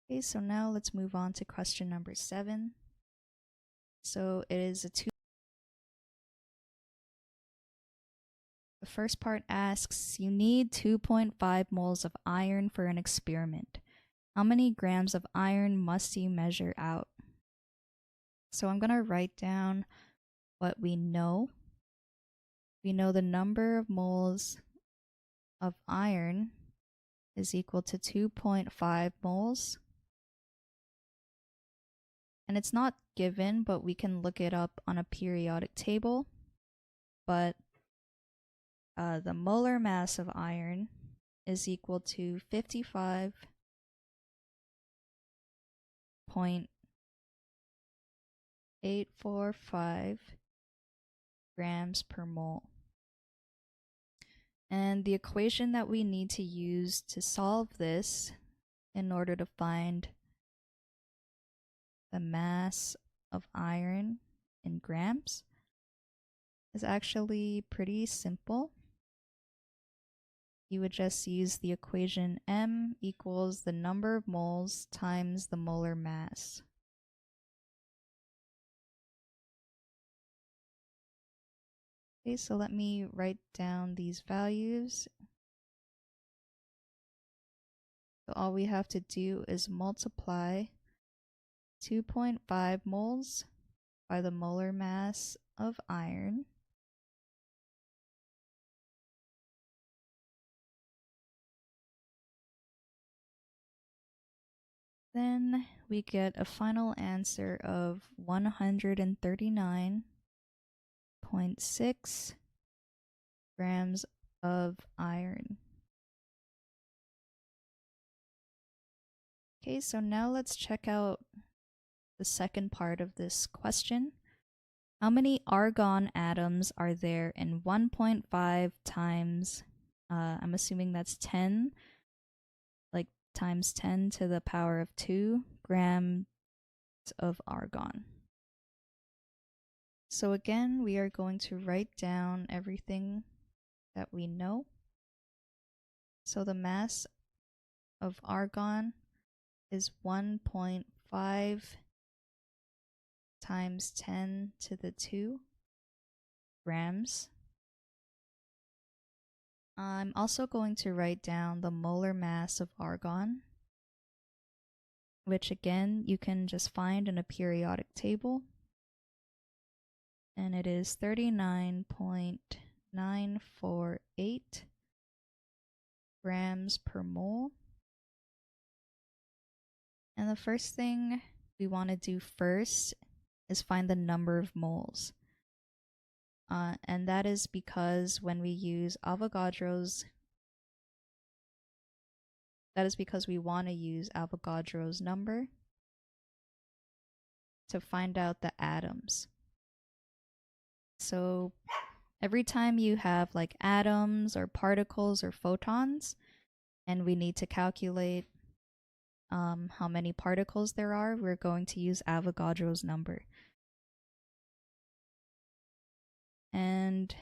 Okay, so now let's move on to question number 7. So it is the first part asks, you need 2.5 moles of iron for an experiment. How many grams of iron must you measure out? So I'm going to write down what we know. We know the number of moles of iron is equal to 2.5 moles. And it's not given, but we can look it up on a periodic table. But the molar mass of iron is equal to 55.845 grams per mole. And the equation that we need to use to solve this in order to find the mass of iron in grams is actually pretty simple. You would just use the equation M equals the number of moles times the molar mass. Okay, so let me write down these values. So all we have to do is multiply 2.5 moles by the molar mass of iron. Then we get a final answer of 139.6 grams of iron. Okay, so now let's check out the second part of this question. How many argon atoms are there in 1.5 times, I'm assuming that's 10, like times 10 to the power of 2 grams of argon. So again, we are going to write down everything that we know. So the mass of argon is 1.5 times 10 to the 2 grams. I'm also going to write down the molar mass of argon, which again you can just find in a periodic table. And it is 39.948 grams per mole. And the first thing we want to do first is find the number of moles. And that is because when we use Avogadro's, that is because we want to use Avogadro's number to find out the atoms. So every time you have like atoms or particles or photons, and we need to calculate how many particles there are, we're going to use Avogadro's number. And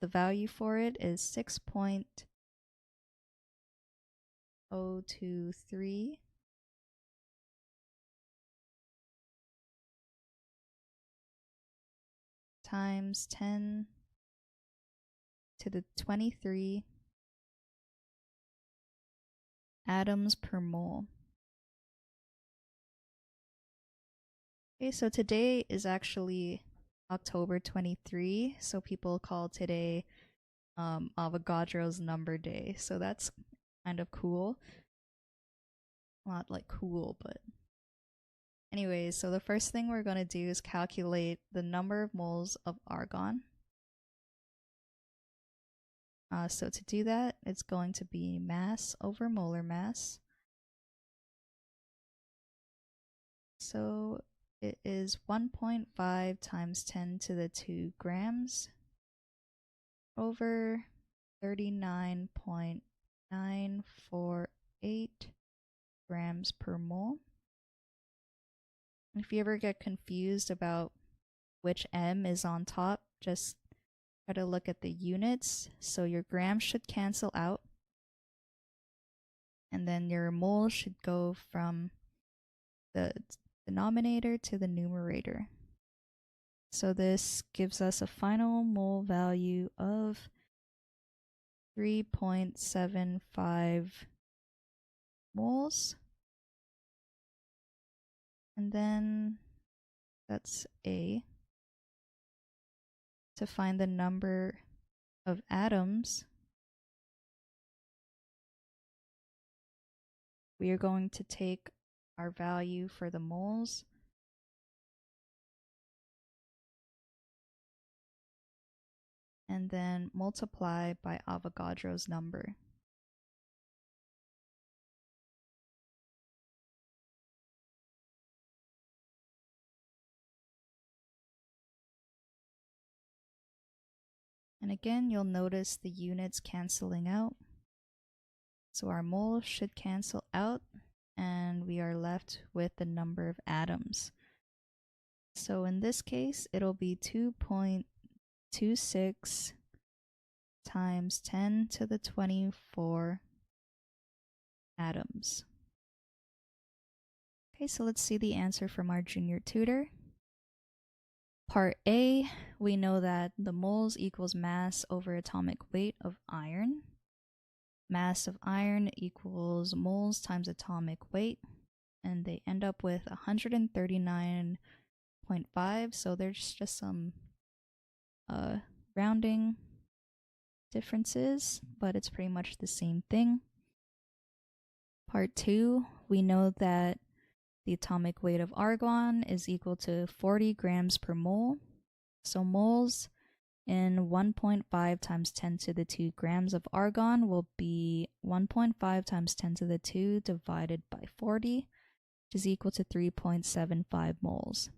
the value for it is 6.023 times 10 to the 23 atoms per mole. Okay, so today is actually October 23, so people call today Avogadro's number day. So that's kind of cool. Not like cool, but anyways, so the first thing we're going to do is calculate the number of moles of argon. So to do that, it's going to be mass over molar mass. So it is 1.5 times 10 to the 2 grams over 39.948 grams per mole. If you ever get confused about which M is on top, just try to look at the units. So your grams should cancel out. And then your mole should go from the denominator to the numerator. So this gives us a final mole value of 3.75 moles. And then that's A. To find the number of atoms, we are going to take our value for the moles and then multiply by Avogadro's number. And again, you'll notice the units canceling out. So our moles should cancel out and we are left with the number of atoms. So in this case, it'll be 2.26 times 10 to the 24 atoms. Okay, so let's see the answer from our junior tutor. Part A, we know that the moles equals mass over atomic weight of iron. Mass of iron equals moles times atomic weight, and they end up with 139.5, so there's just some rounding differences, but it's pretty much the same thing. Part 2, we know that the atomic weight of argon is equal to 40 grams per mole. So moles in 1.5 times 10 to the 2 grams of argon will be 1.5 times 10 to the 2 divided by 40, which is equal to 3.75 moles.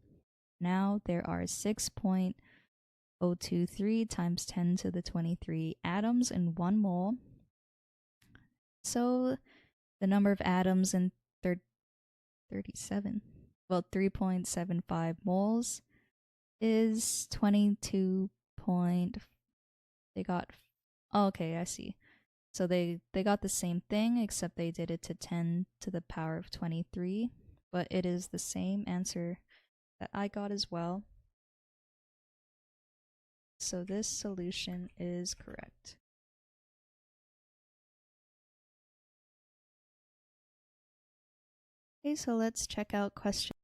Now there are 6.023 times 10 to the 23 atoms in 1 mole. So the number of atoms in 3.75 moles is 22 okay, I see. So they got the same thing, except they did it to 10 to the power of 23, but it is the same answer that I got as well. So this solution is correct. Okay, so let's check out question.